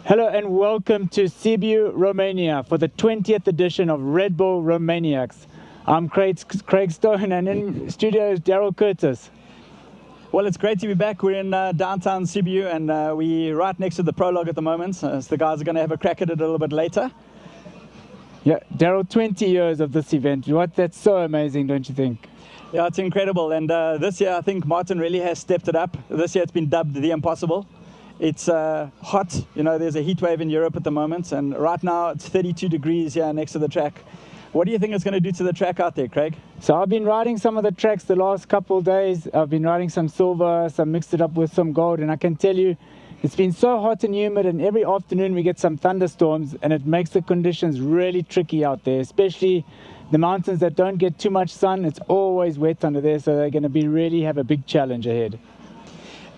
Hello and welcome to Sibiu, Romania for the 20th edition of Red Bull Romaniacs. I'm Craig Stone and in studio is Daryl Curtis. Well, it's great to be back. We're in downtown Sibiu and we're right next to the prologue at the moment. So the guys are going to have a crack at it a little bit later. Yeah, Daryl, 20 years of this event. That's so amazing, don't you think? Yeah, it's incredible. And this year, I think Martin really has stepped it up. This year, it's been dubbed the impossible. It's hot. You know, there's a heat wave in Europe at the moment. And right now, it's 32 degrees here next to the track. What do you think it's going to do to the track out there, Craig? So I've been riding some of the tracks the last couple of days. I've been riding some silver, some mixed it up with some gold. And I can tell you, it's been so hot and humid, and every afternoon we get some thunderstorms, and it makes the conditions really tricky out there, especially the mountains that don't get too much sun. It's always wet under there, so they're going to really have a big challenge ahead.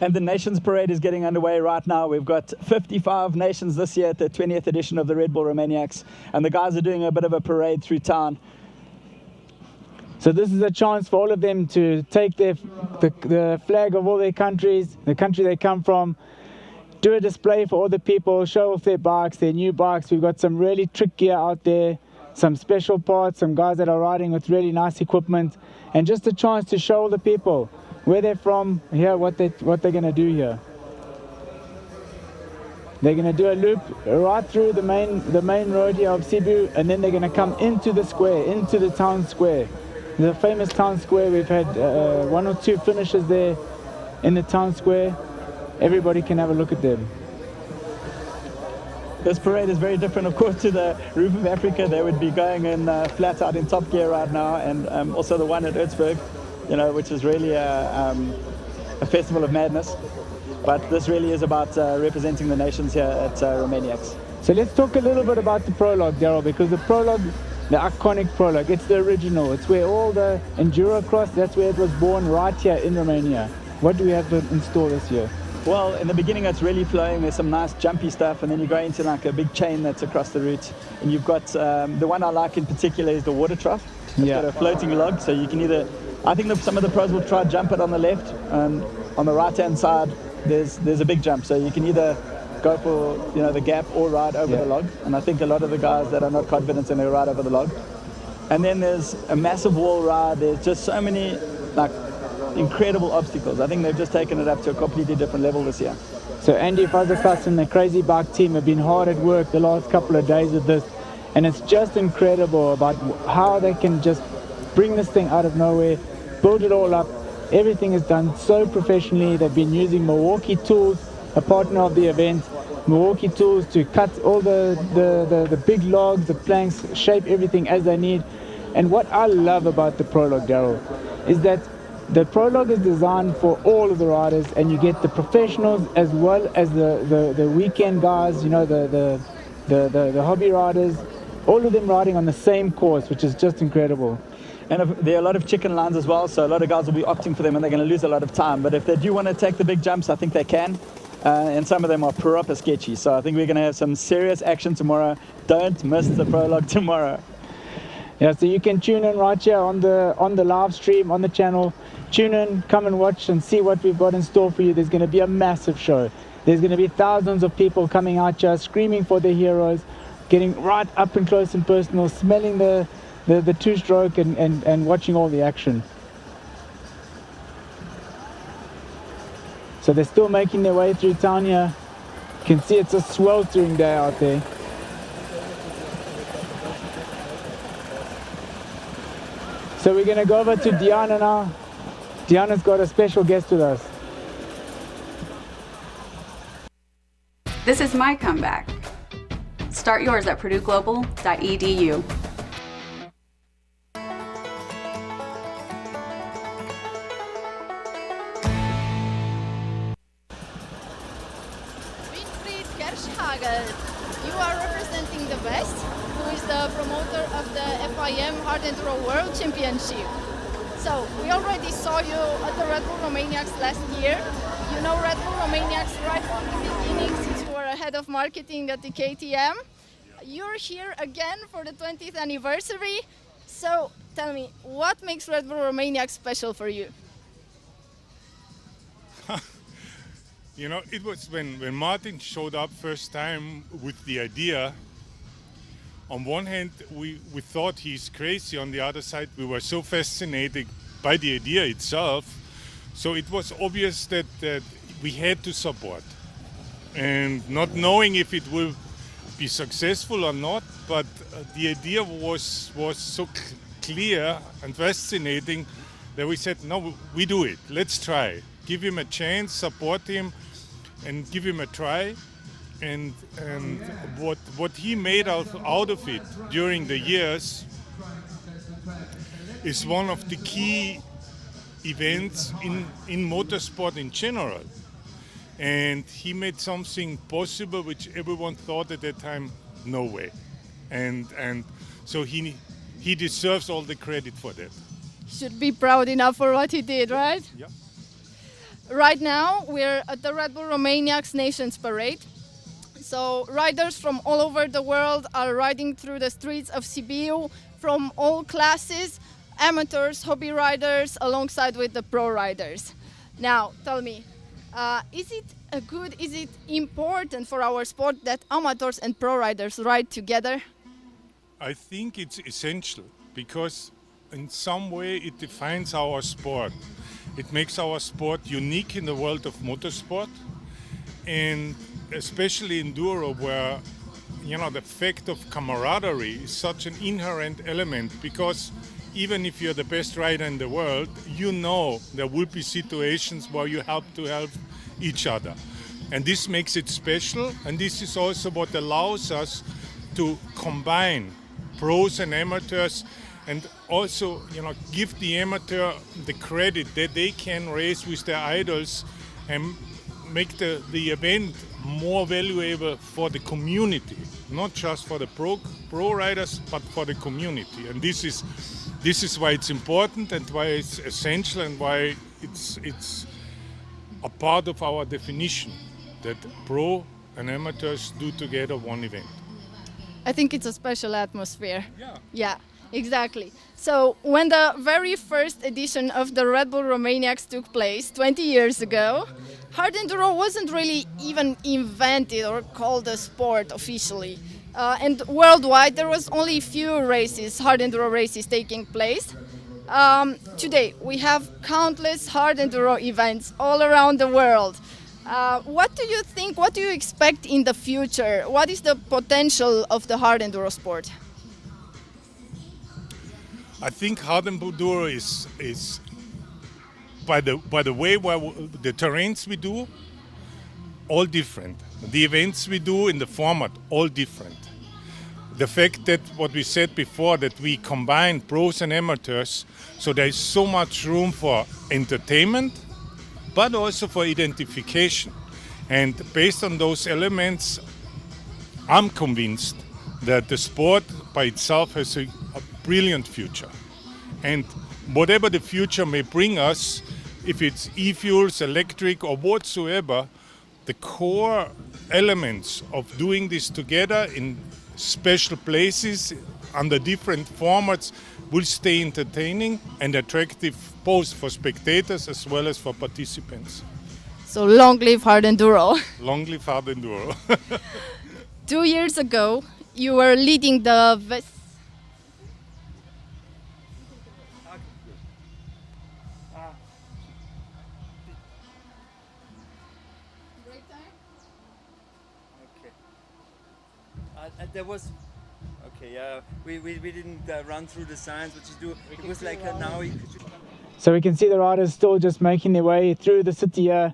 And the Nations Parade is getting underway right now. We've got 55 nations this year at the 20th edition of the Red Bull Romaniacs, and the guys are doing a bit of a parade through town. So this is a chance for all of them to take the flag of all their countries, the country they come from, do a display for all the people, show off their bikes, their new bikes. We've got some really trick gear out there, some special parts, some guys that are riding with really nice equipment, and just a chance to show all the people where they're from, here, what they're going to do here. They're going to do a loop right through the main road here of Sibiu, and then they're going to come into the square, into the town square. The famous town square. We've had one or two finishes there in the town square. Everybody can have a look at them. This parade is very different, of course, to the Roof of Africa. They would be going in flat out in top gear right now, and also the one at Erzberg, you know, which is really a festival of madness. But this really is about representing the nations here at Romaniacs. So let's talk a little bit about the prologue, Daryl, because the prologue, the iconic prologue, it's the original. It's where all the Enduro Cross, that's where it was born, right here in Romania. What do we have in store this year? Well, in the beginning it's really flowing. There's some nice jumpy stuff, and then you go into like a big chain that's across the route. And you've got, the one I like in particular is the water trough. It's got a floating log, so you can either, I think some of the pros will try jump it on the left, and on the right hand side there's a big jump, so you can either go for, you know, the gap or ride over the log. And I think a lot of the guys that are not confident in they ride over the log. And then there's a massive wall ride. There's just so many like incredible obstacles. I think they've just taken it up to a completely different level this year. So Andy Fazekas and the Crazy Bike team have been hard at work the last couple of days with this, and it's just incredible about how they can just bring this thing out of nowhere, build it all up. Everything is done so professionally. They've been using Milwaukee Tools, a partner of the event, Milwaukee Tools, to cut all the big logs, the planks, shape everything as they need. And what I love about the prologue, Daryl, is that the prologue is designed for all of the riders, and you get the professionals as well as the weekend guys, you know, the hobby riders, all of them riding on the same course, which is just incredible. And there are a lot of chicken lines as well, so a lot of guys will be opting for them, and they're going to lose a lot of time. But if they do want to take the big jumps, I think they can. And some of them are proper sketchy, so I think we're going to have some serious action tomorrow. Don't miss the prologue tomorrow. Yeah, so you can tune in right here on the live stream on the channel. Tune in, come and watch and see what we've got in store for you. There's going to be a massive show. There's going to be thousands of people coming out here screaming for their heroes, getting right up and close and personal, smelling the two-stroke and watching all the action. So they're still making their way through town here. You can see it's a sweltering day out there. So we're going to go over to Diana now. Diana's got a special guest with us. This is my comeback. Start yours at purdueglobal.edu. You are representing the West, who is the promoter of the FIM Hard Enduro World Championship. So we already saw you at the Red Bull Romaniacs last year. You know Red Bull Romaniacs right from the beginning, since you were head of marketing at the KTM. You're here again for the 20th anniversary. So tell me, what makes Red Bull Romaniacs special for you? You know, it was when Martin showed up first time with the idea. On one hand, we thought he's crazy. On the other side, we were so fascinated by the idea itself. So it was obvious that we had to support. And not knowing if it will be successful or not, but the idea was so clear and fascinating that we said, no, we do it. Let's try. Give him a chance, support him, and give him a try. And what he made out of it during the years is one of the key events in motorsport in general. And he made something possible which everyone thought at that time, no way. And so he deserves all the credit for that. Should be proud enough for what he did, right? Yeah. Right now, we're at the Red Bull Romaniacs Nations Parade. So riders from all over the world are riding through the streets of Sibiu from all classes, amateurs, hobby riders, alongside with the pro riders. Now, tell me, is it important for our sport that amateurs and pro riders ride together? I think it's essential because in some way it defines our sport. It makes our sport unique in the world of motorsport, and especially enduro, where the fact of camaraderie is such an inherent element, because even if you're the best rider in the world, there will be situations where you help each other. And this makes it special, and this is also what allows us to combine pros and amateurs, and also give the amateur the credit that they can race with their idols and make the event more valuable for the community, not just for the pro riders, but for the community. And this is why it's important and why it's essential and why it's a part of our definition that pro and amateurs do together one event. I think it's a special atmosphere. Yeah, exactly. So when the very first edition of the Red Bull Romaniacs took place 20 years ago, hard enduro wasn't really even invented or called a sport officially. And worldwide, there was only a few races, hard enduro races taking place. Today, we have countless hard enduro events all around the world. What do you think, what do you expect in the future? What is the potential of the hard enduro sport? I think hard enduro is by the way the terrains we do, all different. The events we do in the format, all different. The fact that what we said before, that we combine pros and amateurs, so there is so much room for entertainment, but also for identification. And based on those elements, I'm convinced that the sport by itself has a brilliant future. And whatever the future may bring us, if it's e-fuels, electric or whatsoever, the core elements of doing this together in special places under different formats will stay entertaining and attractive both for spectators as well as for participants. So long live hard enduro. Long live hard enduro. 2 years ago, you were leading the There was we didn't run through the signs, which is do. It was like now. So we can see the riders still just making their way through the city here.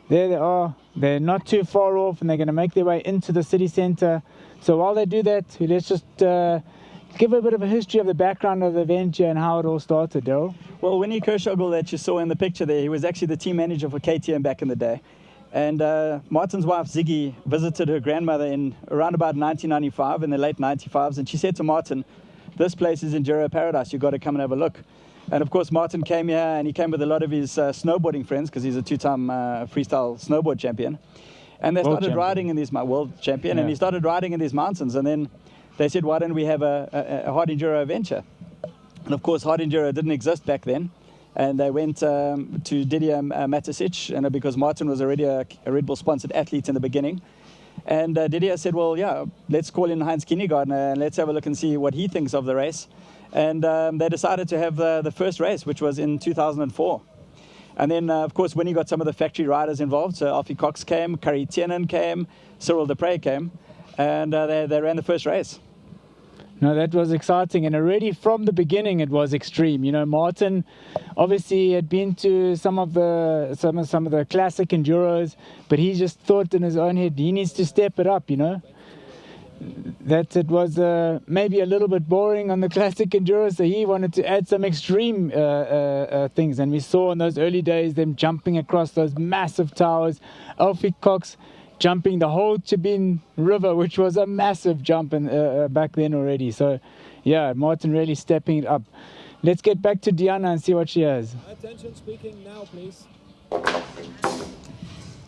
There they are. They're not too far off, and they're going to make their way into the city centre. So while they do that, let's just give a bit of a history of the background of the event here and how it all started, Daryl. Well, Winnie Kershogel that you saw in the picture there, he was actually the team manager for KTM back in the day. And Martin's wife, Ziggy, visited her grandmother in around about 1995, in the late 95s, and she said to Martin, this place is Enduro Paradise, you've got to come and have a look. And of course, Martin came here, and he came with a lot of his snowboarding friends, because he's a two-time freestyle snowboard champion. And they started riding in these, world champion, and he started riding in these mountains. And then they said, why don't we have a hard enduro adventure? And of course, hard enduro didn't exist back then. and they went to Didier Matisic, and because Martin was already a Red Bull sponsored athlete in the beginning. And Didier said, well, yeah, let's call in Heinz Kindergartner and let's have a look and see what he thinks of the race. And they decided to have the first race, which was in 2004. And then, of course, Winnie got some of the factory riders involved. So Alfie Cox came, Kari Tienen came, Cyril Dupre came, and they ran the first race. No, that was exciting, and already from the beginning it was extreme. You know, Martin obviously had been to some of the classic enduros, but he just thought in his own head he needs to step it up. You know, that it was maybe a little bit boring on the classic enduro, so he wanted to add some extreme things. And we saw in those early days them jumping across those massive towers. Alfie Cox jumping the whole Chibin River, which was a massive jump back then already. So, yeah, Martin really stepping it up. Let's get back to Diana and see what she has. Attention, speaking now, please.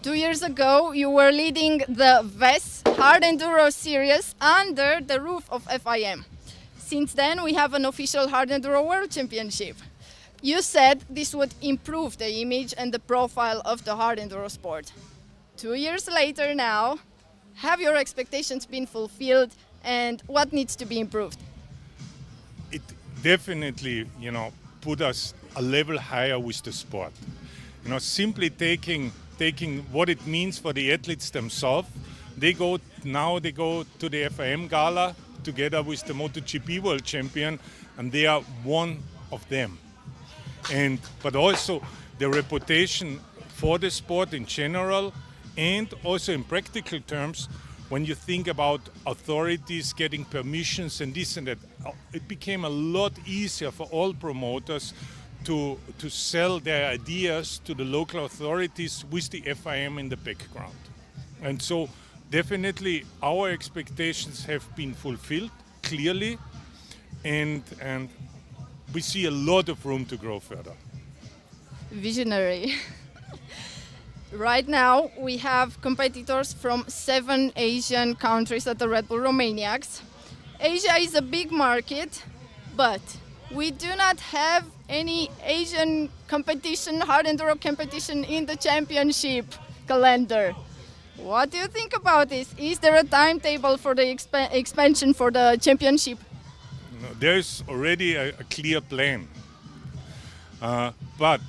2 years ago, you were leading the VES Hard Enduro Series under the roof of FIM. Since then, we have an official Hard Enduro World Championship. You said this would improve the image and the profile of the hard enduro sport. 2 years later now, have your expectations been fulfilled, and what needs to be improved? It definitely, put us a level higher with the sport. Simply taking what it means for the athletes themselves. They go to the FIM Gala together with the MotoGP World Champion, and they are one of them. But also the reputation for the sport in general, and also in practical terms, when you think about authorities getting permissions and this and that, it became a lot easier for all promoters to sell their ideas to the local authorities with the FIM in the background. And so definitely our expectations have been fulfilled, clearly, and we see a lot of room to grow further. Visionary. Right now, we have competitors from 7 Asian countries at the Red Bull Romaniacs. Asia is a big market, but we do not have any Asian competition, hard enduro competition in the championship calendar. What do you think about this? Is there a timetable for the expansion for the championship? No, there's already a clear plan. But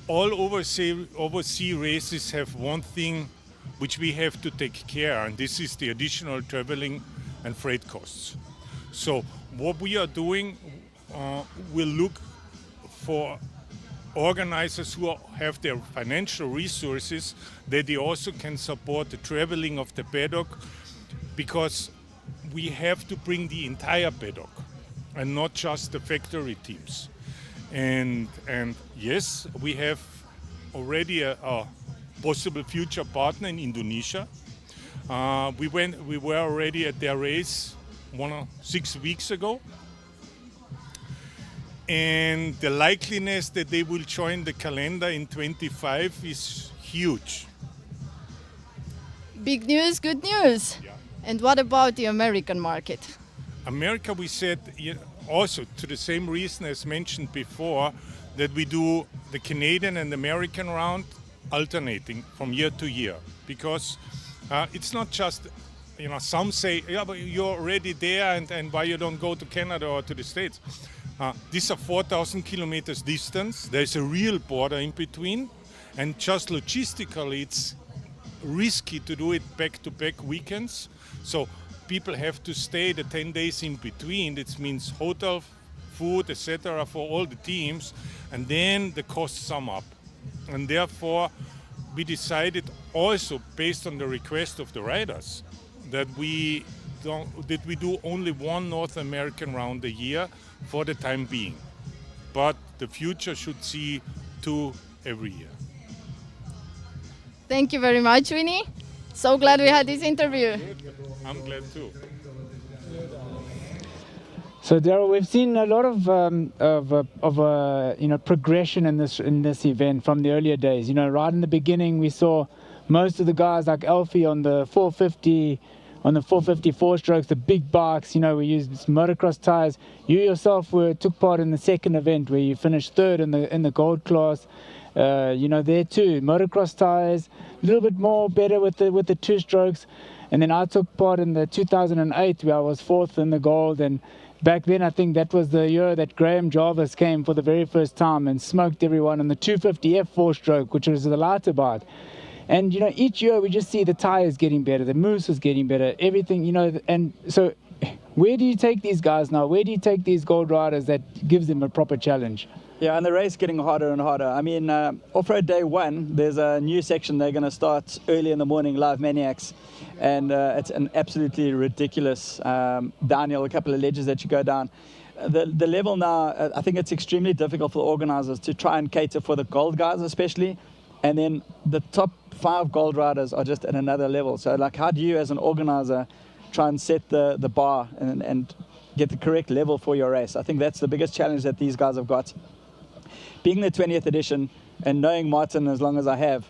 all overseas races have one thing which we have to take care, and this is the additional traveling and freight costs. So what we are doing, we'll look for organizers who have their financial resources, that they also can support the traveling of the paddock, because we have to bring the entire paddock and not just the factory teams. And yes, we have already a possible future partner in Indonesia. We were already at their race 6 weeks ago. And the likeliness that they will join the calendar in 25 is huge. Big news, good news. Yeah. And what about the American market? America, we said, also to the same reason as mentioned before, that we do the Canadian and American round alternating from year to year, because it's not just, some say, yeah, but you're already there, and why you don't go to Canada or to the States? These are 4,000 kilometers distance. There's a real border in between, and just logistically, it's risky to do it back-to-back weekends. So people have to stay the 10 days in between. That means hotel, food, etc. for all the teams, and then the costs sum up. And therefore, we decided also, based on the request of the riders, that we do only one North American round a year for the time being. But the future should see 2 every year. Thank you very much, Winnie. So glad we had this interview. I'm glad too. So Daryl, we've seen a lot of progression in this event from the earlier days. Right in the beginning, we saw most of the guys like Alfie on the 450 on the 454 strokes, the big bikes. We used motocross tires. You yourself took part in the second event where you finished third in the gold class. There too, motocross tires, a little bit more better with the 2 strokes. And then I took part in the 2008 where I was 4th in the gold. And back then, I think that was the year that Graham Jarvis came for the very first time and smoked everyone on the 250 F4 stroke, which was the lighter bike. And, each year we just see the tires getting better, the moose is getting better, everything, and so where do you take these guys now? Where do you take these gold riders that gives them a proper challenge? Yeah, and the race getting harder and harder. I mean, off-road day 1, there's a new section they're going to start early in the morning, Live Maniacs, and it's an absolutely ridiculous downhill, a couple of ledges that you go down. The level now, I think it's extremely difficult for organizers to try and cater for the gold guys especially, and then the top 5 gold riders are just at another level. So, how do you as an organizer try and set the bar and get the correct level for your race? I think that's the biggest challenge that these guys have got. Being the 20th edition and knowing Martin as long as I have,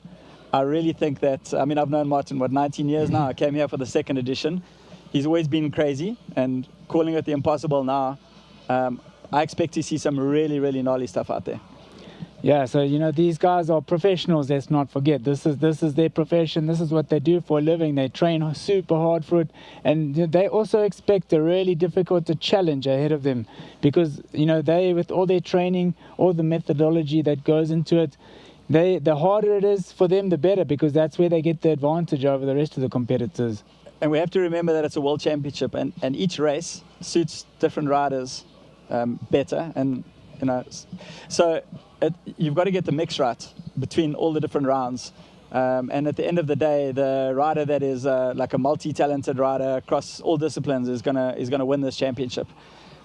I really think that, I've known Martin, 19 years now. I came here for the 2nd edition. He's always been crazy and calling it the impossible now. I expect to see some really, really gnarly stuff out there. Yeah, so these guys are professionals. Let's not forget, this is their profession. This is what they do for a living. They train super hard for it, and they also expect a really difficult challenge ahead of them, because they, with all their training, all the methodology that goes into it, the harder it is for them, the better, because that's where they get the advantage over the rest of the competitors. And we have to remember that it's a world championship, and each race suits different riders better, and so. You've got to get the mix right between all the different rounds, and at the end of the day, the rider that is like a multi-talented rider across all disciplines is gonna win this championship.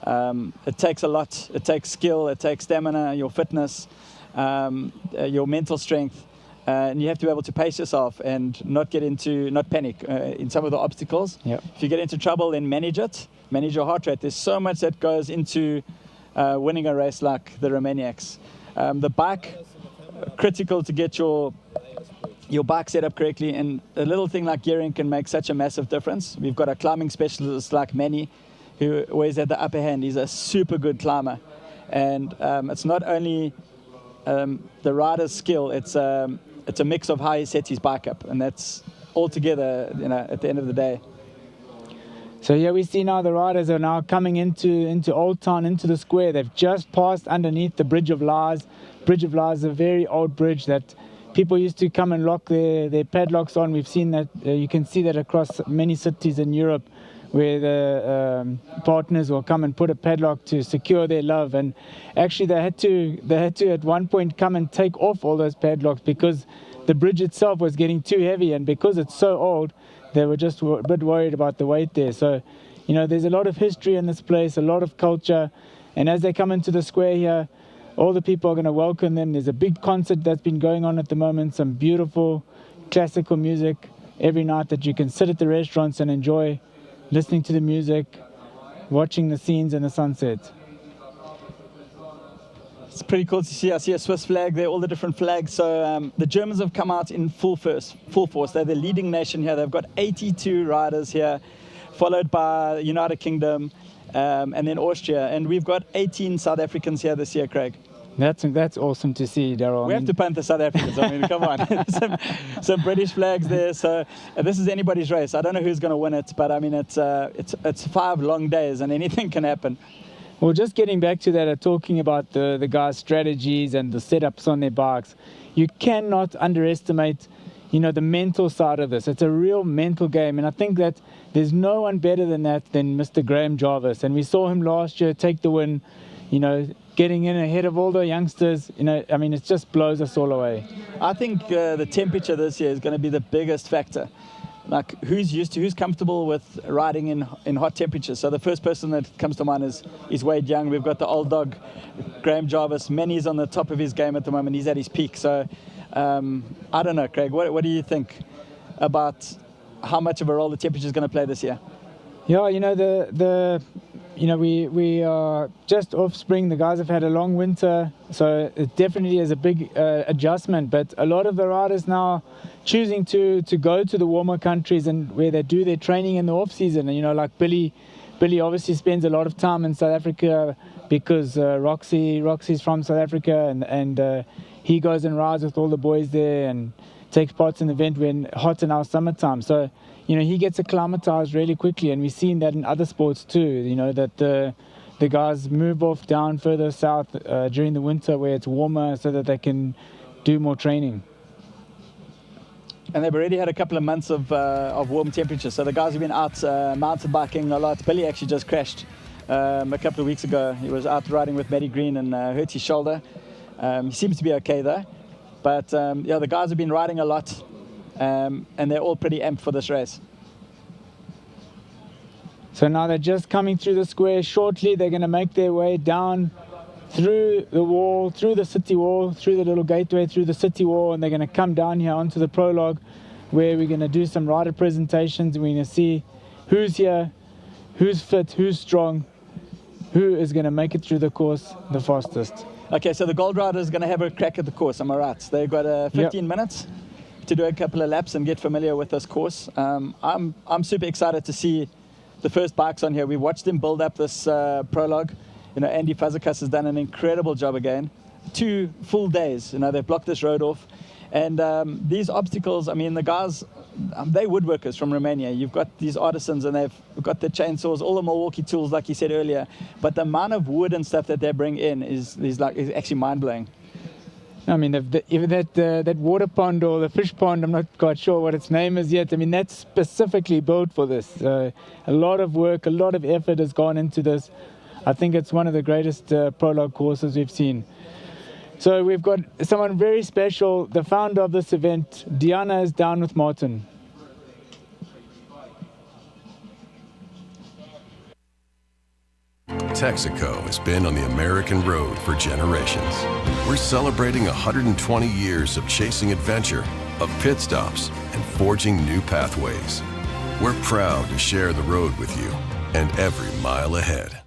It takes a lot. It takes skill. It takes stamina, your fitness, your mental strength, and you have to be able to pace yourself and not panic in some of the obstacles. Yep. If you get into trouble, then manage your heart rate. There's so much that goes into winning a race like the Romaniacs. The bike, critical to get your bike set up correctly, and a little thing like gearing can make such a massive difference. We've got a climbing specialist like Manny, who always had the upper hand. He's a super good climber, and it's not only the rider's skill, it's a mix of how he sets his bike up, and that's all together, at the end of the day. So yeah, we see now the riders are now coming into Old Town, into the square. They've just passed underneath the Bridge of Lies. Bridge of Lies is a very old bridge that people used to come and lock their padlocks on. We've seen that, you can see that across many cities in Europe, where the partners will come and put a padlock to secure their love. And actually they had to at one point come and take off all those padlocks because the bridge itself was getting too heavy, and because it's so old, they were just a bit worried about the weight there. So, there's a lot of history in this place, a lot of culture. And as they come into the square here, all the people are going to welcome them. There's a big concert that's been going on at the moment, some beautiful classical music every night that you can sit at the restaurants and enjoy, listening to the music, watching the scenes and the sunset. It's pretty cool to see. I see a Swiss flag there, all the different flags. So the Germans have come out in full force. They're the leading nation here. They've got 82 riders here, followed by United Kingdom and then Austria. And we've got 18 South Africans here this year, Craig. That's awesome to see, Daryl. We have to punt the South Africans. Come on. some British flags there. So this is anybody's race. I don't know who's going to win it, but it's 5 long days and anything can happen. Well, just getting back to that, talking about the guys' strategies and the setups on their bikes, you cannot underestimate, the mental side of this. It's a real mental game, and I think that there's no one better than that than Mr. Graham Jarvis. And we saw him last year take the win, getting in ahead of all the youngsters. It just blows us all away. I think the temperature this year is going to be the biggest factor. Like, who's comfortable with riding in hot temperatures? So the first person that comes to mind is Wade Young. We've got the old dog, Graham Jarvis. Manny's on the top of his game at the moment. He's at his peak. So I don't know, Craig. What do you think about how much of a role the temperature is going to play this year? Yeah, we are just off spring. The guys have had a long winter, so it definitely is a big adjustment. But a lot of the riders now choosing to go to the warmer countries and where they do their training in the off season. And like Billy obviously spends a lot of time in South Africa because Roxy's from South Africa, and he goes and rides with all the boys there and takes part in the event when hot in our summertime. So he gets acclimatized really quickly, and we've seen that in other sports too. That the guys move off down further south during the winter where it's warmer, so that they can do more training. And they've already had a couple of months of warm temperatures, so the guys have been out mountain biking a lot. Billy actually just crashed a couple of weeks ago. He was out riding with Maddie Green and hurt his shoulder. He seems to be okay though. But the guys have been riding a lot. And they're all pretty amped for this race. So now they're just coming through the square. Shortly they're going to make their way down through the wall, through the city wall, through the little gateway, through the city wall, and they're going to come down here onto the prologue, where we're going to do some rider presentations. We're going to see who's here, who's fit, who's strong, who is going to make it through the course the fastest. Okay, so the Gold Rider is going to have a crack at the course, am I right? They've got 15 minutes to do a couple of laps and get familiar with this course. I'm super excited to see the first bikes on here. We watched them build up this prologue. Andy Fazekas has done an incredible job again. 2 full days. They've blocked this road off. And these obstacles, the guys, they're woodworkers from Romania. You've got these artisans, and they've got the chainsaws, all the Milwaukee tools, like you said earlier. But the amount of wood and stuff that they bring in is actually mind-blowing. Even that water pond or the fish pond, I'm not quite sure what its name is yet. That's specifically built for this. A lot of work, a lot of effort has gone into this. I think it's one of the greatest prologue courses we've seen. So we've got someone very special, the founder of this event. Diana is down with Martin. Texaco has been on the American road for generations. We're celebrating 120 years of chasing adventure, of pit stops, and forging new pathways. We're proud to share the road with you and every mile ahead.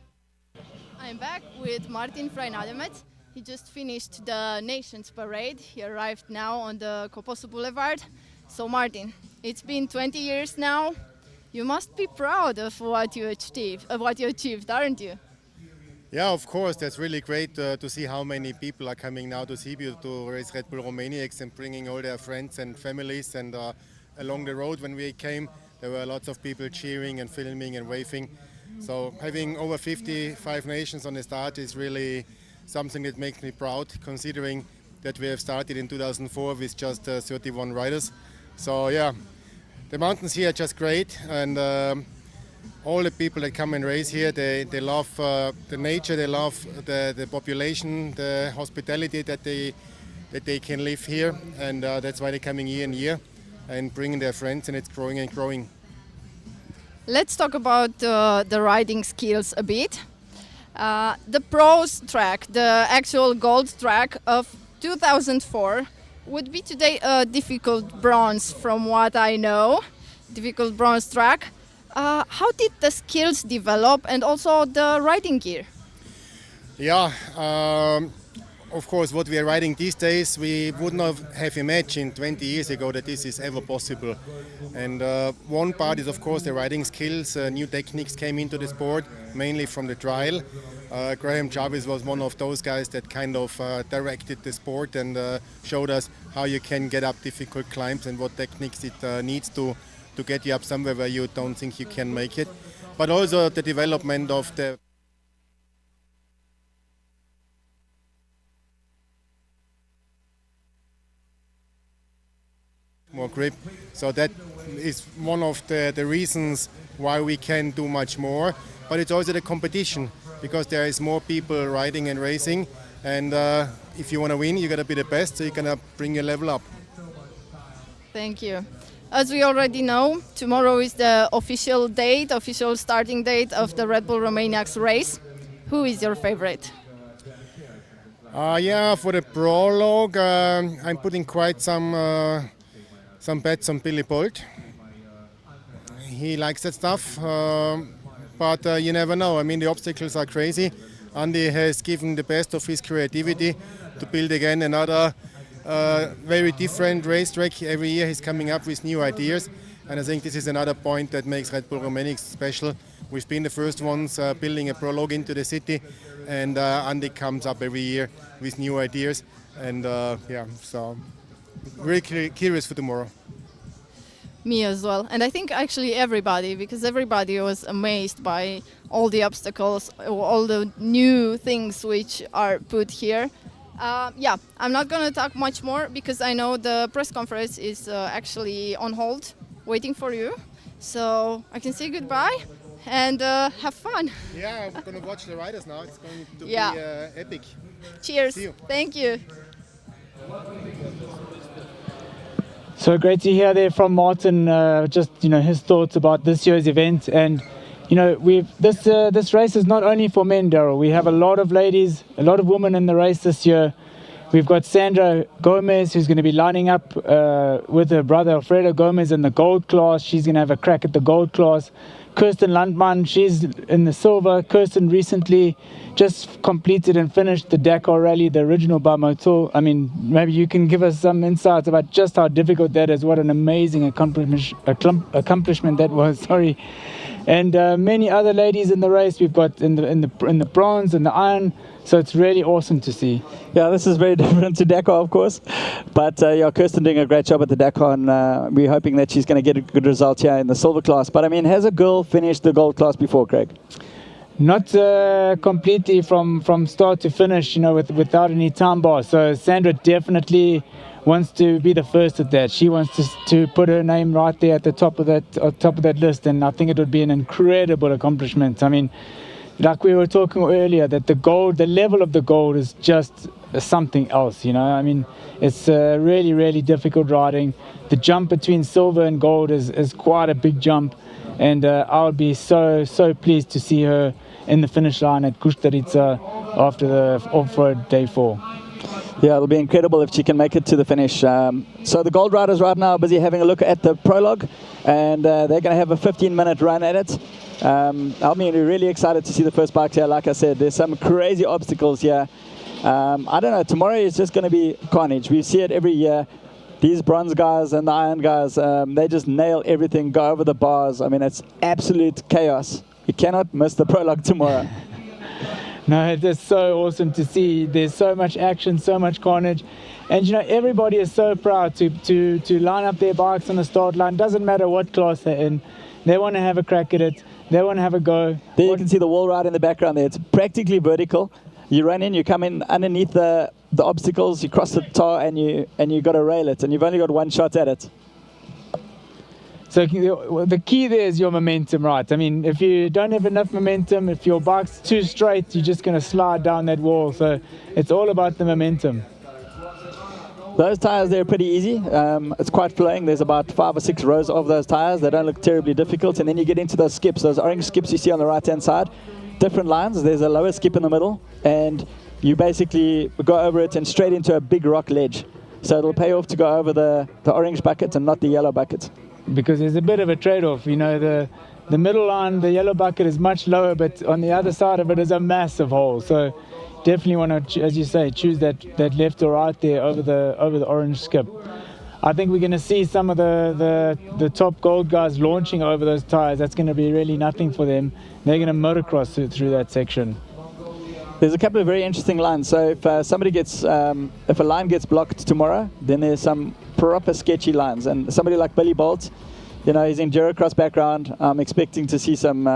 I'm back with Martin Freinademet. He just finished the Nations Parade. He arrived now on the Coposu Boulevard. So Martin, it's been 20 years now. You must be proud of what you achieved, aren't you? Yeah, of course. That's really great to see how many people are coming now to Sibiu to race Red Bull Romaniacs and bringing all their friends and families. And along the road when we came, there were lots of people cheering and filming and waving. So having over 55 nations on the start is really something that makes me proud, considering that we have started in 2004 with just 31 riders. So yeah, the mountains here are just great, and all the people that come and race here, they love the nature, they love the population, the hospitality that they can live here, and that's why they're coming year and year and bringing their friends, and it's growing and growing. Let's talk about the riding skills a bit. The pros track, the actual gold track of 2004, would be today a difficult bronze from what I know, difficult bronze track. How did the skills develop and also the riding gear? Yeah, of course what we are riding these days, we would not have imagined 20 years ago that this is ever possible. And one part is of course the riding skills. New techniques came into the sport, mainly from the trial. Graham Jarvis was one of those guys that kind of directed the sport and showed us how you can get up difficult climbs and what techniques it needs to get you up somewhere where you don't think you can make it. But also the development of the more grip. So that is one of the reasons why we can do much more. But it's also the competition, because there is more people riding and racing, and if you want to win, you got to be the best, so you're going to bring your level up. Thank you. As we already know, tomorrow is the official starting date of the Red Bull Romaniacs race. Who is your favorite? Yeah, for the prologue, I'm putting quite some bets on Billy Bolt. He likes that stuff. but you never know. I mean, the obstacles are crazy. Andy has given the best of his creativity to build again another very different racetrack. Every year he's coming up with new ideas, and I think this is another point that makes Red Bull Romaniacs special. We've been the first ones building a prologue into the city, and Andy comes up every year with new ideas, and so very curious for tomorrow. Me as well, and I think actually everybody, because everybody was amazed by all the obstacles, all the new things which are put here. I'm not going to talk much more because I know the press conference is actually on hold, waiting for you. So I can say goodbye and have fun. Yeah, I'm going to watch the riders now. It's going to be epic. Cheers. See you. Thank you. So great to hear there from Martin, just his thoughts about this year's event. And this race is not only for men, Daryl. We have a lot of ladies, a lot of women in the race this year. We've got Sandra Gomez, who's going to be lining up with her brother Alfredo Gomez in the gold class. She's going to have a crack at the gold class. Kirsten Landmann, she's in the silver. Kirsten recently just completed and finished the Dakar Rally, the original by Motul. I mean, maybe you can give us some insights about just how difficult that is. What an amazing accomplishment that was. Sorry. And many other ladies in the race. We've got in the bronze and the iron. So it's really awesome to see. Yeah, this is very different to Dakar, of course. But Kirsten doing a great job at the Dakar, and we're hoping that she's going to get a good result here in the silver class. But I mean, has a girl finished the gold class before, Craig? Not completely from start to finish, without any time bar. So Sandra definitely wants to be the first at that. She wants to put her name right there at the top of that list, and I think it would be an incredible accomplishment. I mean, like we were talking earlier, that the level of the gold is just something else, I mean, it's really, really difficult riding. The jump between silver and gold is quite a big jump, and I would be so pleased to see her in the finish line at Kusturica after the off-road day 4. Yeah, it'll be incredible if she can make it to the finish. So the gold riders right now are busy having a look at the prologue, and they're going to have a 15-minute run at it. We're really excited to see the first bikes here. Like I said, there's some crazy obstacles here. I don't know, tomorrow is just going to be carnage. We see it every year. These bronze guys and the iron guys, they just nail everything, go over the bars. I mean, it's absolute chaos. You cannot miss the prologue tomorrow. No, it is so awesome to see. There's so much action, so much carnage. And, everybody is so proud to line up their bikes on the start line. Doesn't matter what class they're in. They want to have a crack at it. They want to have a go. There you can see the wall ride in the background there. It's practically vertical. You run in, you come in underneath the obstacles, you cross the tar, and you got to rail it, and you've only got one shot at it. So the key there is your momentum, right? I mean, if you don't have enough momentum, if your bike's too straight, you're just going to slide down that wall. So it's all about the momentum. Those tires, they're pretty easy. It's quite flowing. There's about 5 or 6 rows of those tires. They don't look terribly difficult. And then you get into those skips, those orange skips you see on the right-hand side. Different lines. There's a lower skip in the middle, and you basically go over it and straight into a big rock ledge. So it'll pay off to go over the orange bucket and not the yellow bucket. Because there's a bit of a trade-off. The middle line, the yellow bucket is much lower, but on the other side of it is a massive hole. So definitely want to, as you say, choose that left or right there over the orange skip. I think we're going to see some of the top gold guys launching over those tires. That's going to be really nothing for them. They're going to motocross through that section. There's a couple of very interesting lines. So if if a line gets blocked tomorrow, then there's some proper sketchy lines. And somebody like Billy Bolt, he's in Endurocross background. I'm expecting to see some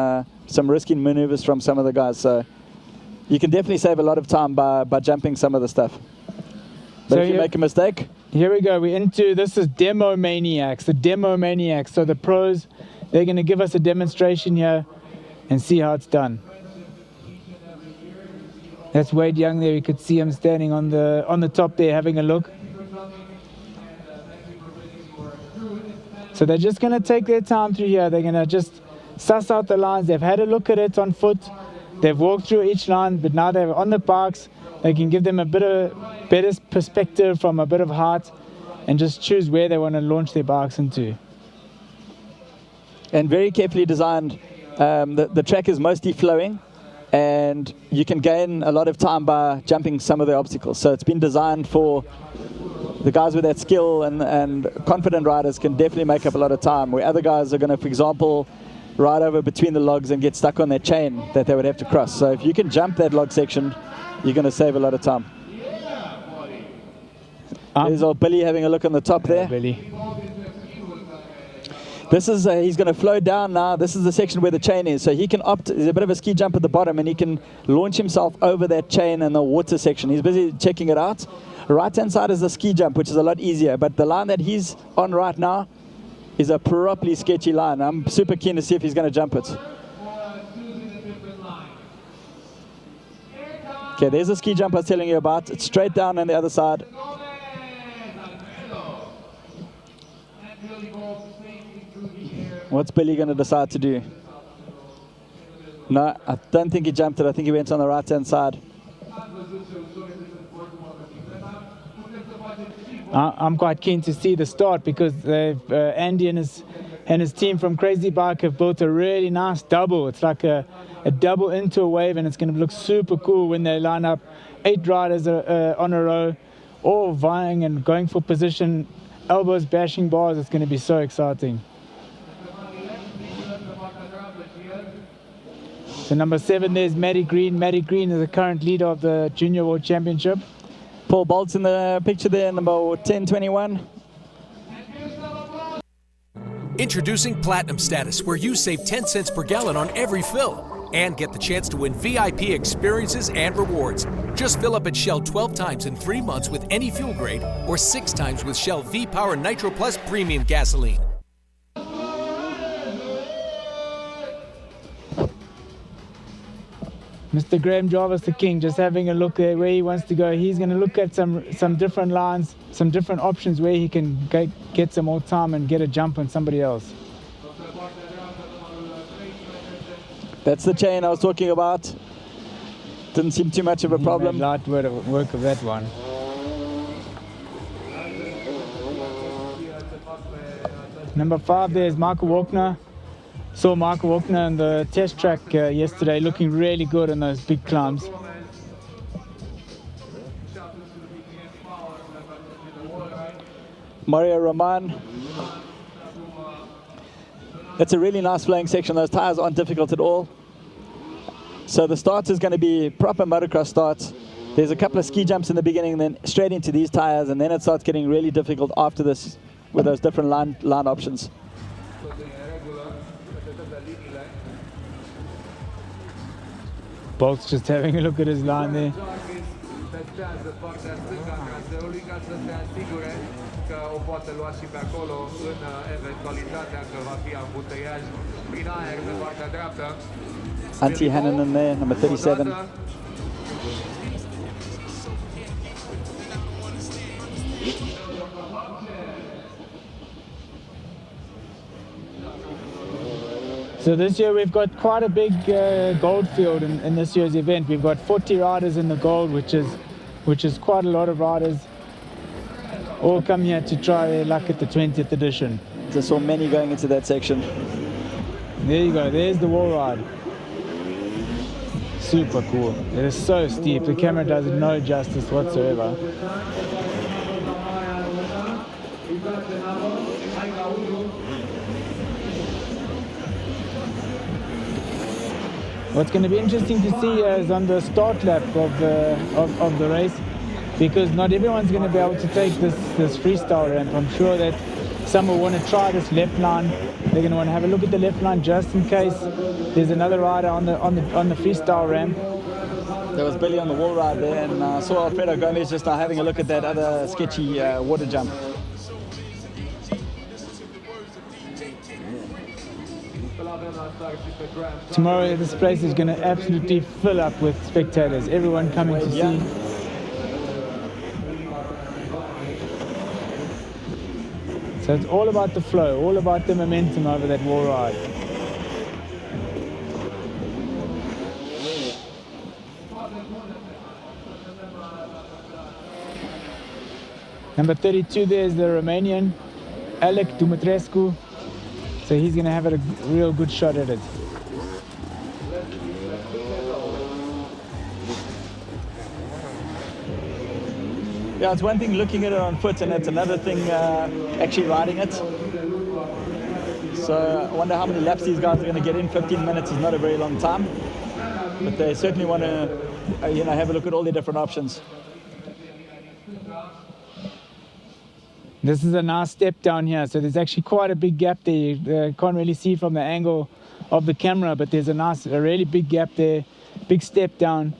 risky maneuvers from some of the guys. So you can definitely save a lot of time by jumping some of the stuff. But if you make a mistake... Here we go. We're into, this is Demo Maniacs, the Demo Maniacs. So the pros, they're going to give us a demonstration here and see how it's done. That's Wade Young there. You could see him standing on the top there having a look. So they're just going to take their time through here. They're going to just suss out the lines. They've had a look at it on foot. They've walked through each line, but now they're on the bikes. They can give them a bit of better perspective from a bit of height and just choose where they want to launch their bikes into. And very carefully designed The track is mostly flowing, and you can gain a lot of time by jumping some of the obstacles. So it's been designed for the guys with that skill, and confident riders can definitely make up a lot of time, where other guys are going to, for example, ride over between the logs and get stuck on that chain that they would have to cross. So if you can jump that log section, you're going to save a lot of time. There's old Billy having a look on the top there. Billy. This is, he's going to flow down now. This is the section where the chain is. So he can opt, there's a bit of a ski jump at the bottom, and he can launch himself over that chain and the water section. He's busy checking it out. Right-hand side is the ski jump, which is a lot easier. But the line that he's on right now is a properly sketchy line. I'm super keen to see if he's going to jump it. Okay, there's the ski jump I was telling you about. It's straight down on the other side. What's Billy going to decide to do? No, I don't think he jumped it. I think he went on the right-hand side. I'm quite keen to see the start, because Andy and his team from Crazy Bike have built a really nice double. It's like a double into a wave, and it's going to look super cool when they line up 8 riders on a row, all vying and going for position, elbows bashing bars. It's going to be so exciting. So number 7, there's Matty Green. Matty Green is the current leader of the Junior World Championship. Paul Bolt's in the picture there, number 1021. Introducing Platinum Status, where you save 10 cents per gallon on every fill and get the chance to win VIP experiences and rewards. Just fill up at Shell 12 times in 3 months with any fuel grade, or 6 times with Shell V-Power Nitro Plus Premium Gasoline. Mr. Graham Jarvis, the king, just having a look at where he wants to go. He's going to look at some different lines, some different options where he can get some more time and get a jump on somebody else. That's the chain I was talking about. Didn't seem too much of a problem. Light work of that one. Number 5 there is Michael Walkner. Saw Michael Walkner on the test track yesterday, looking really good on those big climbs. Mario Roman. It's a really nice flowing section. Those tires aren't difficult at all. So the start is going to be proper motocross start. There's a couple of ski jumps in the beginning, then straight into these tires, and then it starts getting really difficult after this with those different line options. Bolt's just having a look at his line there. Antti Hänninen there, number 37. So this year we've got quite a big gold field in this year's event. We've got 40 riders in the gold, which is quite a lot of riders. All come here to try their luck at the 20th edition. Just saw many going into that section. There you go, there's the wall ride. Super cool. It is so steep, the camera does it no justice whatsoever. What's going to be interesting to see is on the start lap of the race, because not everyone's going to be able to take this freestyle ramp. I'm sure that some will want to try this left line. They're going to want to have a look at the left line just in case there's another rider on the freestyle ramp. There was Billy on the wall ride there, and I saw Alfredo Gomez just now having a look at that other sketchy water jump. Tomorrow this place is going to absolutely fill up with spectators, everyone coming to see. So it's all about the flow, all about the momentum over that wall ride. Number 32 there is the Romanian, Alec Dumitrescu. So he's going to have a real good shot at it. Yeah, it's one thing looking at it on foot, and it's another thing actually riding it. So I wonder how many laps these guys are going to get in. 15 minutes is not a very long time, but they certainly want to, have a look at all the different options. This is a nice step down here, so there's actually quite a big gap there. You can't really see from the angle of the camera, but there's a really big gap there, big step down.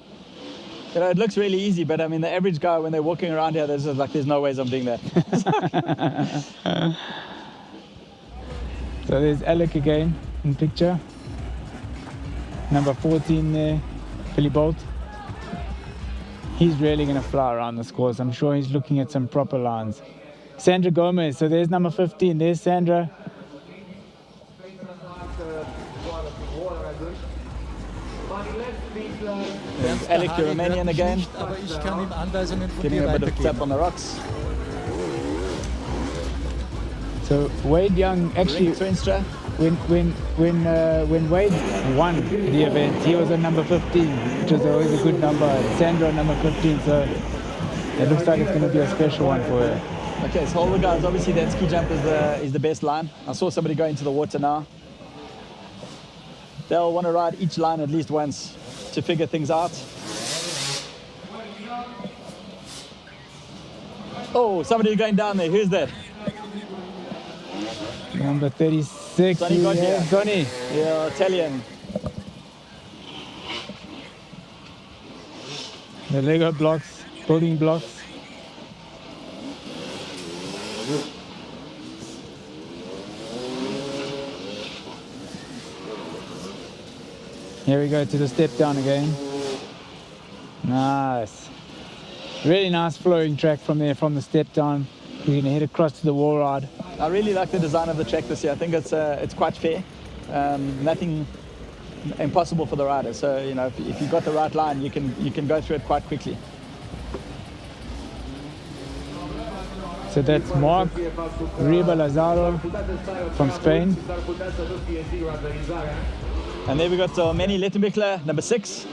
It looks really easy, but I mean, the average guy, when they're walking around here, there's no ways I'm doing that. So there's Alec again in picture. Number 14 there, Billy Bolt. He's really going to fly around this course. I'm sure he's looking at some proper lines. Sandra Gomez, so there's number 15. There's Sandra. There's Alec, the Romanian again. Getting a bit of tap on the rocks. So Wade Young, actually, when Wade won the event, he was at number 15, which was always a good number. Sandra number 15, so it looks like it's going to be a special one for her. Okay, so all the guys, obviously that ski jump is the best line. I saw somebody go into the water now. They'll want to ride each line at least once to figure things out. Oh, somebody going down there. Who's that? Number 36. Sonny got here. Sonny. Yeah, Italian. The Lego blocks, building blocks. Here we go to the step down again. Nice. Really nice flowing track from there, from the step down. You're going to head across to the wall ride. I really like the design of the track this year. I think it's quite fair. Nothing impossible for the rider. So, if you've got the right line, you can go through it quite quickly. So that's Mark Riba Lazaro from Spain. And there we got Manny Lettenbichler, number 6.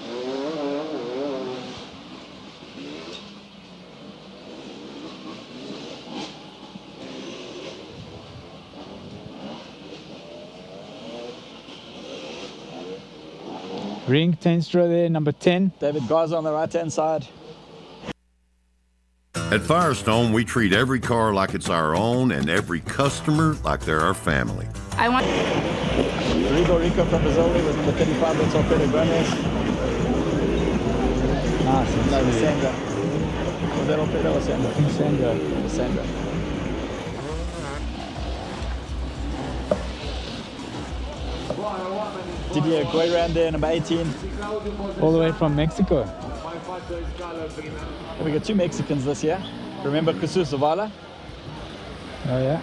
Ring Tenstra there, number 10. David Garza on the right-hand side. At Firestone, we treat every car like it's our own and every customer like they're our family. I want Rico from Brazil was number 35. That's Alfredo Gomez. Nice. No, Sandra. Was that Alfredo or Sandra? I think Sandra. Sandra. Didier Guayran there, number 18. All the way from Mexico. We got 2 Mexicans this year. Remember Jesus Zavala? Oh yeah.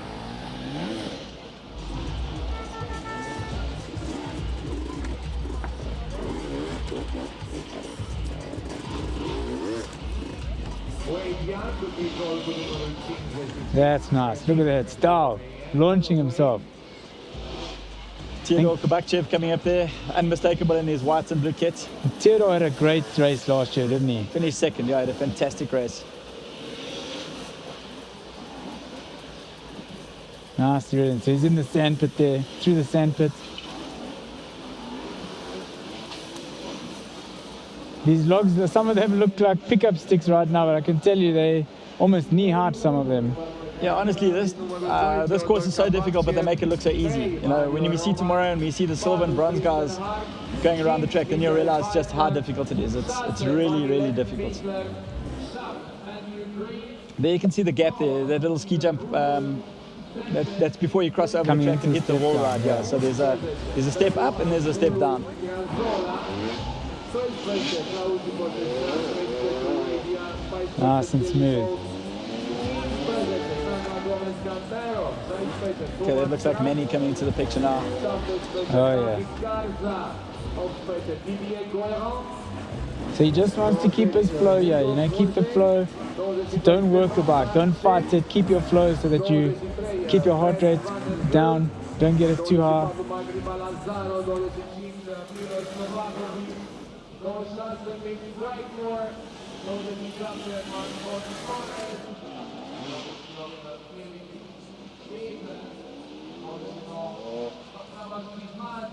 That's nice. Look at that style, launching himself. Theodore Kabakchev coming up there, unmistakable in his whites and blue kit. Theodore had a great race last year, didn't he? Finished second, yeah, had a fantastic race. Nice, brilliant. So he's in the sand pit there, through the sand pit. These logs, some of them look like pickup sticks right now, but I can tell you they almost knee high, some of them. Yeah, honestly, this course is so difficult, but they make it look so easy. When we see tomorrow and we see the silver and bronze guys going around the track, then you'll realize just how difficult it is. It's really, really difficult. There you can see the gap there, that little ski jump. That's before you cross over the track and hit the wall ride. Yeah, so there's a step up and there's a step down. Nice and smooth. Okay, that looks like Manny coming into the picture now. Oh yeah. So he just wants to keep his flow here, keep the flow. Don't work the bike, don't fight it, keep your flow so that you keep your heart rate down, don't get it too high.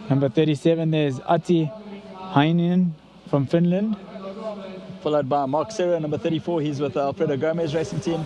Number 37, there's Ati Heinen from Finland. Followed by Mark Serra, number 34. He's with the Alfredo Gomez racing team.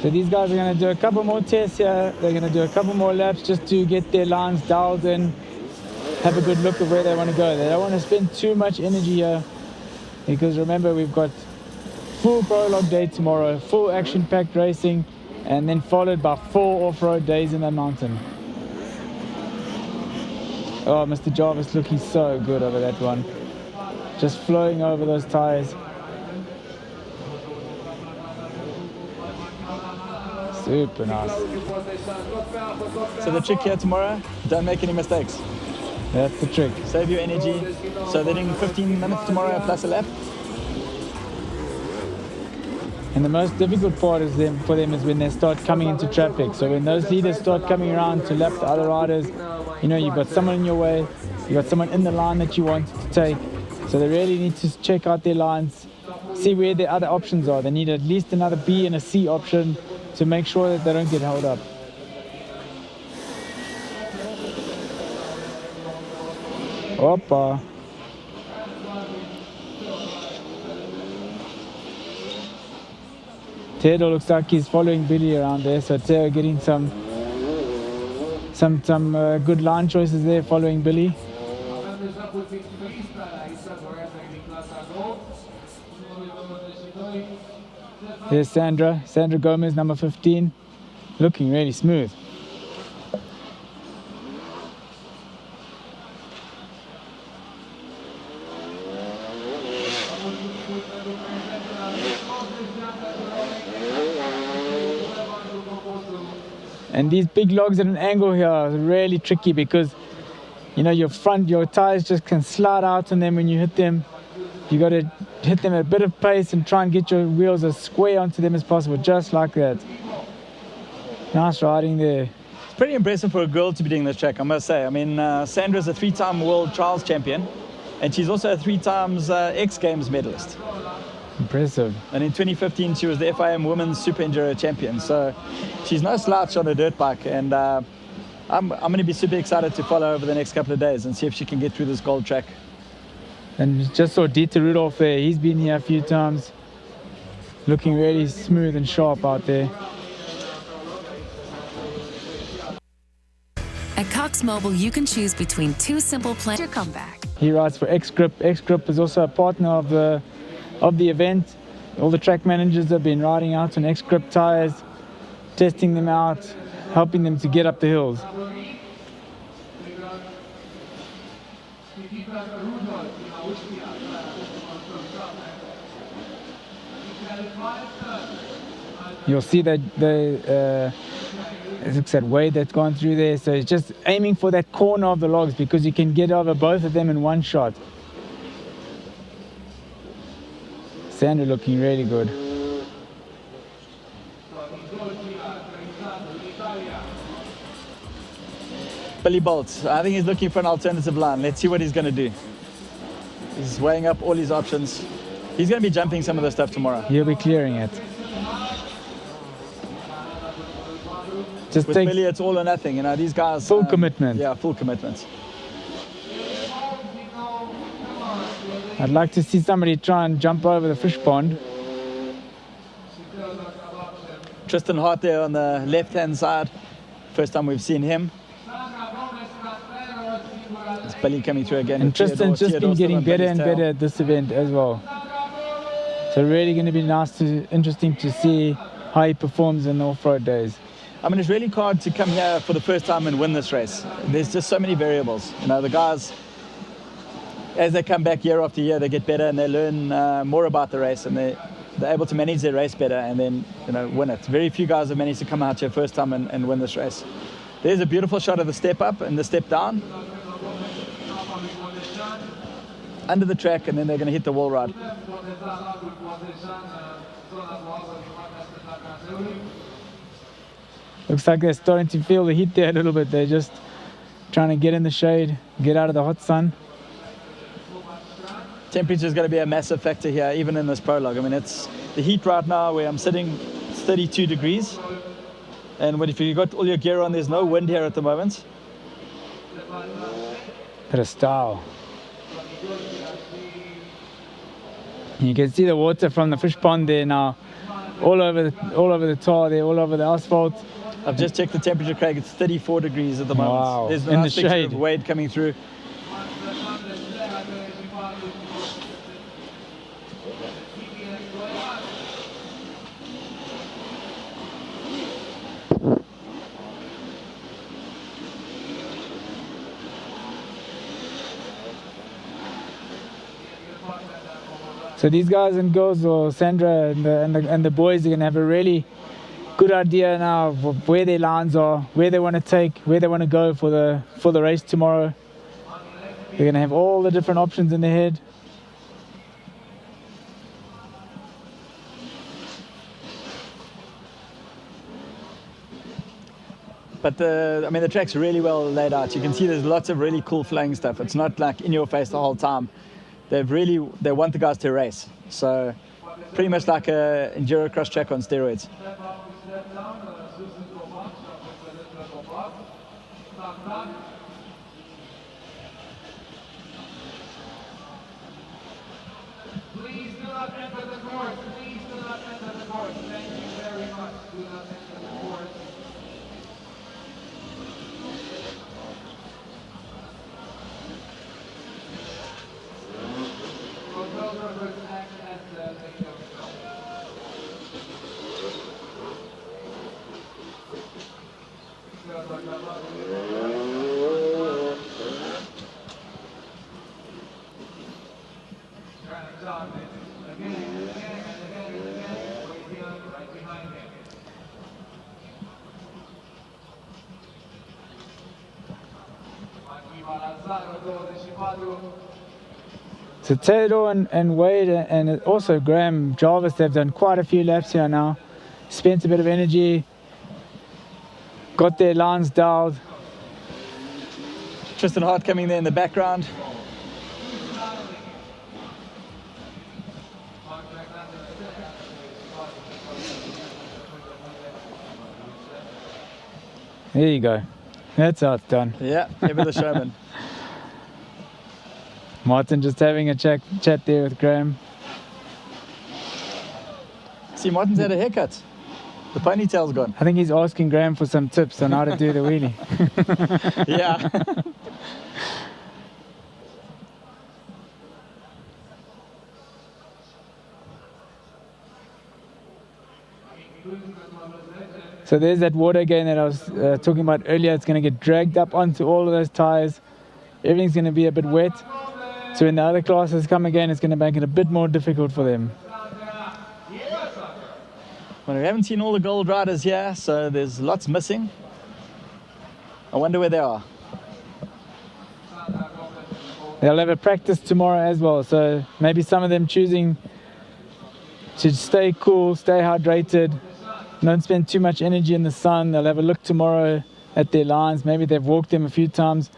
So these guys are going to do a couple more tests here. They're going to do a couple more laps just to get their lines dialed in, have a good look at where they want to go. They don't want to spend too much energy here because remember, we've got full prologue day tomorrow, full action-packed racing, and then followed by 4 off-road days in the mountain. Oh, Mr. Jarvis looking so good over that one. Just flowing over those tires. Super nice. So the trick here tomorrow, don't make any mistakes. That's the trick. Save your energy. So they're doing 15 minutes tomorrow plus a lap. And the most difficult part for them is when they start coming into traffic. So when those leaders start coming around to lap the other riders, you know, you've got someone in your way, you've got someone in the line that you want to take. So they really need to check out their lines, see where the other options are. They need at least another B and a C option to make sure that they don't get held up. Opa. Theodore looks like he's following Billy around there, so Theo getting some good line choices there, following Billy. There's Sandra Gomez, number 15, looking really smooth. And these big logs at an angle here are really tricky because, you know, your tires just can slide out, and then when you hit them, you got to hit them at a bit of pace and try and get your wheels as square onto them as possible, just like that. Nice riding there. It's pretty impressive for a girl to be doing this track, I must say. I mean, Sandra's a 3-time World Trials champion, and she's also a 3 times X Games medalist. Impressive. And in 2015, she was the FIM Women's Super Enduro champion. So she's no slouch on a dirt bike, and I'm going to be super excited to follow over the next couple of days and see if she can get through this gold track. And just saw Dieter Rudolph there. He's been here a few times, looking really smooth and sharp out there. At Cox Mobile, you can choose between 2 simple plans. Your comeback. He rides for X Grip. X Grip is also a partner of the event. All the track managers have been riding out on X Grip tires, testing them out, helping them to get up the hills. You'll see that it looks at Wade that's gone through there, so it's just aiming for that corner of the logs because you can get over both of them in one shot. Sandra looking really good. Billy Bolt, I think he's looking for an alternative line. Let's see what he's going to do. He's weighing up all his options. He's going to be jumping some of the stuff tomorrow. He'll be clearing it. With Billy, it's all or nothing. You know, these guys... Full commitment. Yeah, full commitment. I'd like to see somebody try and jump over the fish pond. Tristan Hart there on the left-hand side. First time we've seen him. It's Billy coming through again. And Tristan's just been getting better and better at this event as well. So really going to be interesting to see how he performs in the off-road days. I mean, it's really hard to come here for the first time and win this race. There's just so many variables. You know, the guys, as they come back year after year, they get better and they learn more about the race, and they're able to manage their race better and then, you know, win it. Very few guys have managed to come out here first time and win this race. There's a beautiful shot of the step up and the step down. Under the track, and then they're going to hit the wall ride. Looks like they're starting to feel the heat there a little bit. They're just trying to get in the shade, get out of the hot sun. Temperature is going to be a massive factor here, even in this prologue. I mean, it's the heat right now where I'm sitting, it's 32 degrees. And if you got all your gear on, there's no wind here at the moment. Bit of style. You can see the water from the fish pond there now, all over the tar there, all over the asphalt. I've just checked the temperature, Craig. It's 34 degrees at the moment. Wow. There's In the nice picture shade. of Wade coming through. So these guys and girls, or Sandra and the boys, are gonna have a really good idea now of where their lines are, where they want to take, where they want to go for the race tomorrow. They're gonna have all the different options in their head. But the track's really well laid out. You can see there's lots of really cool flying stuff. It's not like in your face the whole time. They want the guys to race. So pretty much like a enduro cross track on steroids. Please do not enter the course. Please do not enter the course. Thank you very much. Do not enter the course. Photographers act as the So Theodore and Wade and also Graham Jarvis, they've done quite a few laps here now. Spent a bit of energy, got their lines dialed. Tristan Hart coming there in the background. There you go. That's how it's done. Yeah, ever the showman. Martin just having a chat there with Graham. See, Martin's had a haircut. The ponytail's gone. I think he's asking Graham for some tips on how to do the wheelie. Yeah. So there's that water again that I was talking about earlier. It's going to get dragged up onto all of those tires. Everything's going to be a bit wet. So when the other classes come again, it's going to make it a bit more difficult for them. Well, we haven't seen all the gold riders here, so there's lots missing. I wonder where they are. They'll have a practice tomorrow as well, so maybe some of them choosing to stay cool, stay hydrated, don't spend too much energy in the sun. They'll have a look tomorrow at their lines. Maybe they've walked them a few times.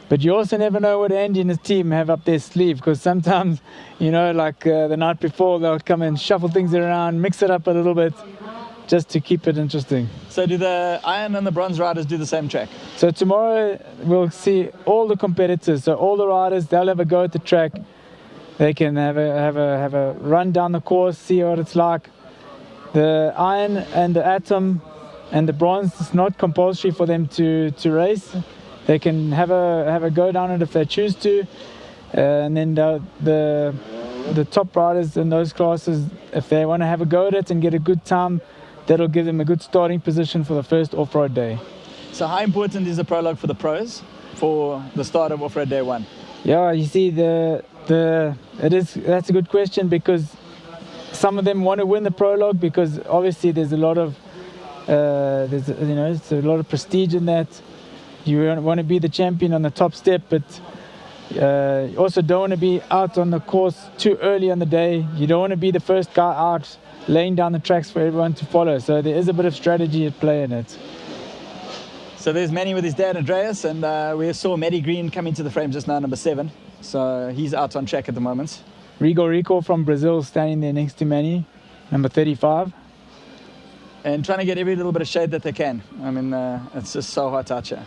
But you also never know what Andy and his team have up their sleeve, because sometimes, you know, like the night before, they'll come and shuffle things around, mix it up a little bit, just to keep it interesting. So do the iron and the bronze riders do the same track? So tomorrow we'll see all the competitors. So all the riders, they'll have a go at the track. They can have a run down the course, see what it's like. The iron and the atom and the bronze, it's not compulsory for them to race. They can have a go down it if they choose to, and then the top riders in those classes, if they want to have a go at it and get a good time, that'll give them a good starting position for the first off-road day. So how important is the prologue for the pros for the start of off-road day one? Yeah, you see, that's a good question, because some of them want to win the prologue, because obviously there's a lot of There's, it's a lot of prestige in that. You want to be the champion on the top step, but you also don't want to be out on the course too early on the day. You don't want to be the first guy out, laying down the tracks for everyone to follow. So there is a bit of strategy at play in it. So there's Manny with his dad, Andreas, and we saw Matty Green come into the frame just now, number 7. So he's out on track at the moment. Rico from Brazil standing there next to Manny, number 35. And trying to get every little bit of shade that they can. I mean, it's just so hot out here.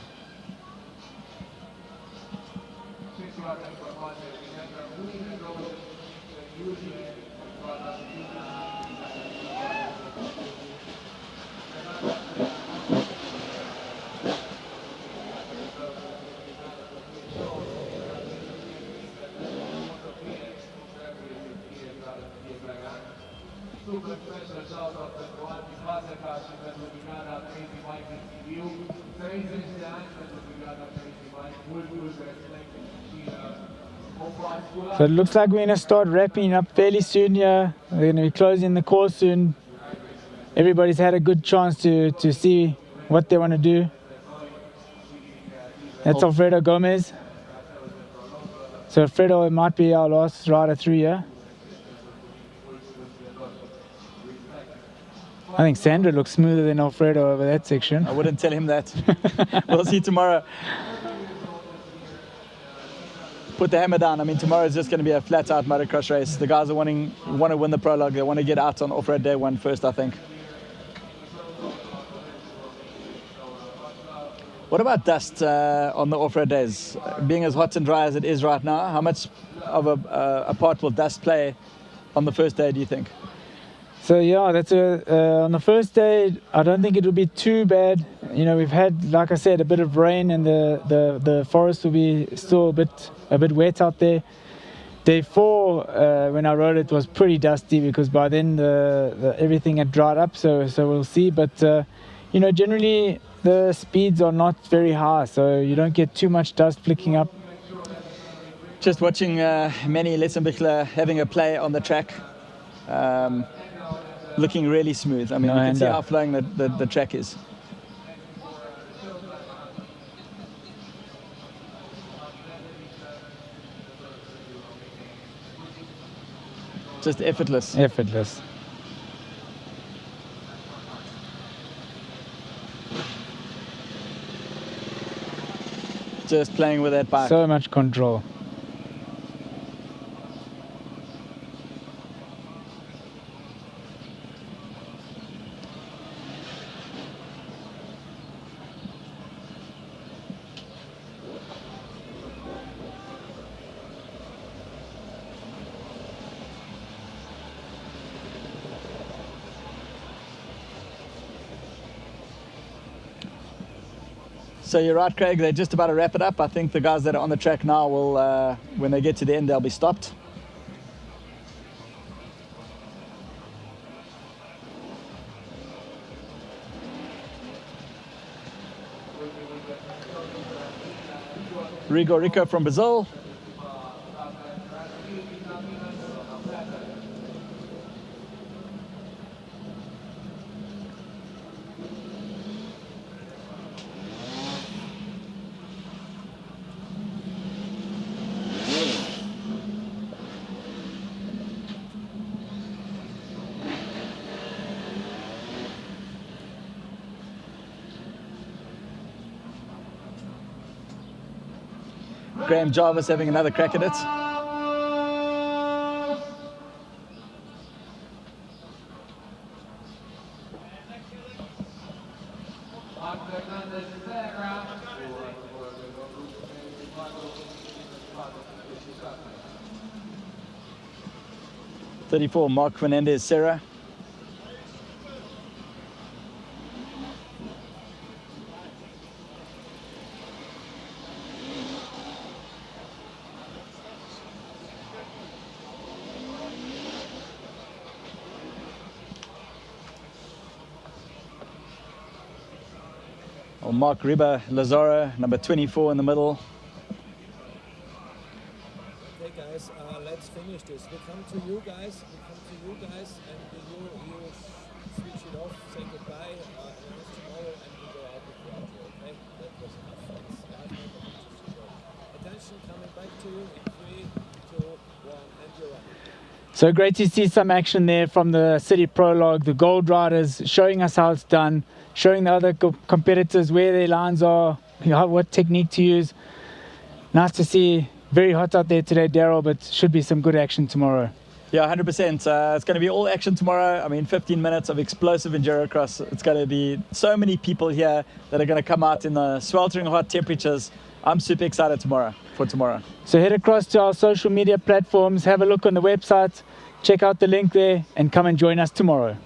So it looks like we're going to start wrapping up fairly soon here. We're going to be closing the course soon. Everybody's had a good chance to see what they want to do. That's Alfredo Gomez. So Alfredo might be our last rider through here. I think Sandra looks smoother than Alfredo over that section. I wouldn't tell him that. We'll see tomorrow. Put the hammer down. I mean, tomorrow is just going to be a flat-out motocross race. The guys want to win the prologue. They want to get out on off-road day 1 first, I think. What about dust on the off-road days? Being as hot and dry as it is right now, how much of a part will dust play on the first day, do you think? So yeah, that's on the first day, I don't think it will be too bad. We've had, like I said, a bit of rain, and the forest will be still a bit wet out there. Day 4, when I rode it, was pretty dusty because by then everything had dried up. So we'll see. But generally the speeds are not very high, so you don't get too much dust flicking up. Just watching Manny Letzenbichler having a play on the track. Looking really smooth. I mean, you can see how flowing the track is. Just effortless. Effortless. Just playing with that bike. So much control. So you're right, Craig, they're just about to wrap it up. I think the guys that are on the track now will, when they get to the end, they'll be stopped. Rico from Brazil. Graham Jarvis having another crack at it. .34 Mark Fernandez Serra. Mark Riba Lazaro, number 24 in the middle. Okay, guys, let's finish this. We come to you guys, and you switch it off, say goodbye. So great to see some action there from the City Prologue, the Gold Riders showing us how it's done, showing the other competitors where their lines are, what technique to use. Nice to see. Very hot out there today, Daryl, but should be some good action tomorrow. Yeah, 100%. It's going to be all action tomorrow. I mean, 15 minutes of explosive enduro cross. It's going to be so many people here that are going to come out in the sweltering hot temperatures. I'm super excited for tomorrow. So head across to our social media platforms, have a look on the website, check out the link there, and come and join us tomorrow.